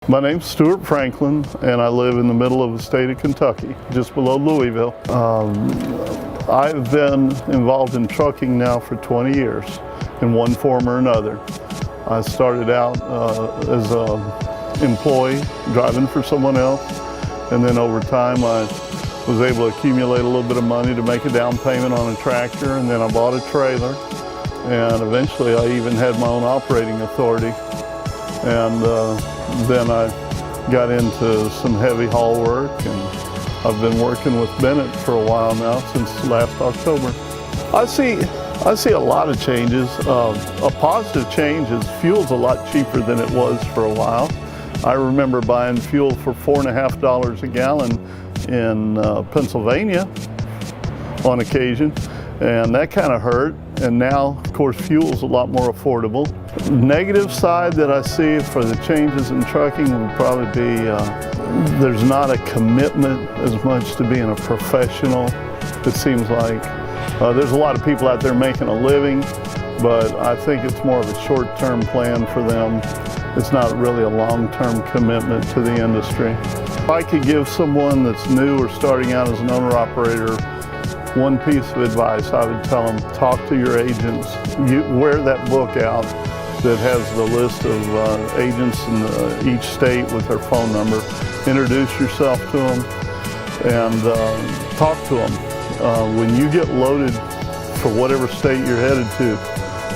My name's Stewart Franklin, and I live in the middle of the state of Kentucky, just below Louisville. I've been involved in trucking now for 20 years in one form or another. I started out as an employee driving for someone else, and then over time I was able to accumulate a little bit of money to make a down payment on a tractor, and then I bought a trailer, and eventually I even had my own operating authority. And then I got into some heavy haul work, and I've been working with Bennett for a while now, since last October. I see a lot of changes. A positive change is fuel's a lot cheaper than it was for a while. I remember buying fuel for $4.50 a gallon in Pennsylvania on occasion, and that kind of hurt. And now, of course, fuel's a lot more affordable. Negative side that I see for the changes in trucking would probably be there's not a commitment as much to being a professional. It seems like there's a lot of people out there making a living, but I think it's more of a short-term plan for them. It's not really a long-term commitment to the industry. If I could give someone that's new or starting out as an owner-operator one piece of advice, I would tell them, talk to your agents. Wear that book out that has the list of agents in each state with their phone number. Introduce yourself to them and talk to them. When you get loaded for whatever state you're headed to,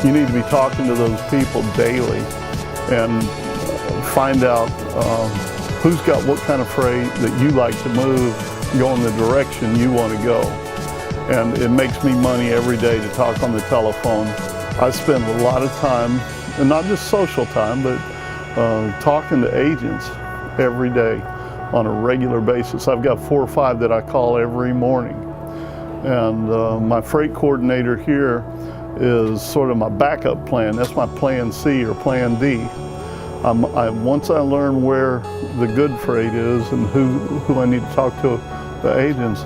you need to be talking to those people daily and find out who's got what kind of freight that you like to move, go in the direction you want to go. And it makes me money every day to talk on the telephone. I spend a lot of time, and not just social time, but talking to agents every day on a regular basis. I've got 4 or 5 that I call every morning. And my freight coordinator here is sort of my backup plan. That's my plan C or plan D. Once I learn where the good freight is and who I need to talk to the agents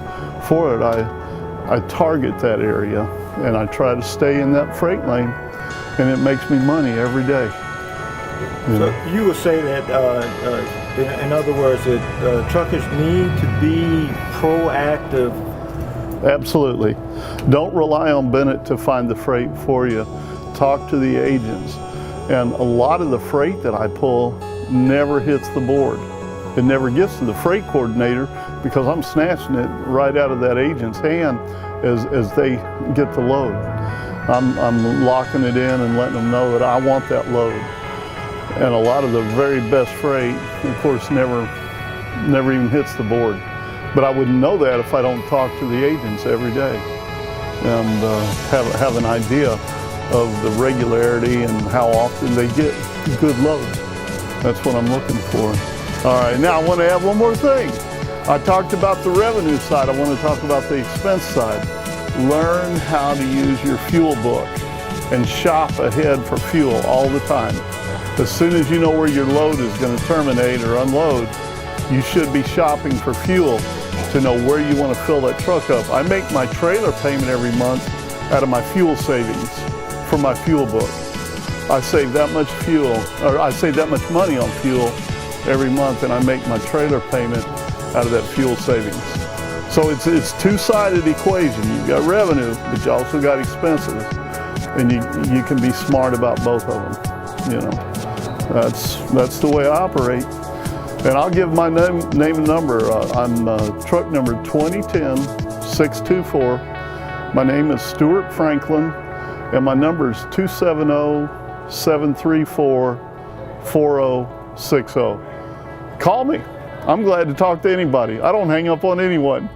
for it, I target that area and I try to stay in that freight lane, and it makes me money every day. So you would say that, in other words, that truckers need to be proactive? Absolutely. Don't rely on Bennett to find the freight for you. Talk to the agents. And a lot of the freight that I pull never hits the board. It never gets to the freight coordinator because I'm snatching it right out of that agent's hand as they get the load. I'm locking it in and letting them know that I want that load. And a lot of the very best freight, of course, never even hits the board. But I wouldn't know that if I don't talk to the agents every day and have an idea of the regularity and how often they get good loads. That's what I'm looking for. All right, now I want to add one more thing. I talked about the revenue side. I want to talk about the expense side. Learn how to use your fuel book and shop ahead for fuel all the time. As soon as you know where your load is going to terminate or unload, you should be shopping for fuel to know where you want to fill that truck up. I make my trailer payment every month out of my fuel savings from my fuel book. I save that much fuel, or I save that much money on fuel every month, and I make my trailer payment out of that fuel savings. So it's two-sided equation. You've got revenue, but you also got expenses, and you can be smart about both of them. You know, that's the way I operate. And I'll give my name and number. I'm truck number 2010-624. My name is Stewart Franklin, and my number is 270-734-4060. Call me. I'm glad to talk to anybody. I don't hang up on anyone.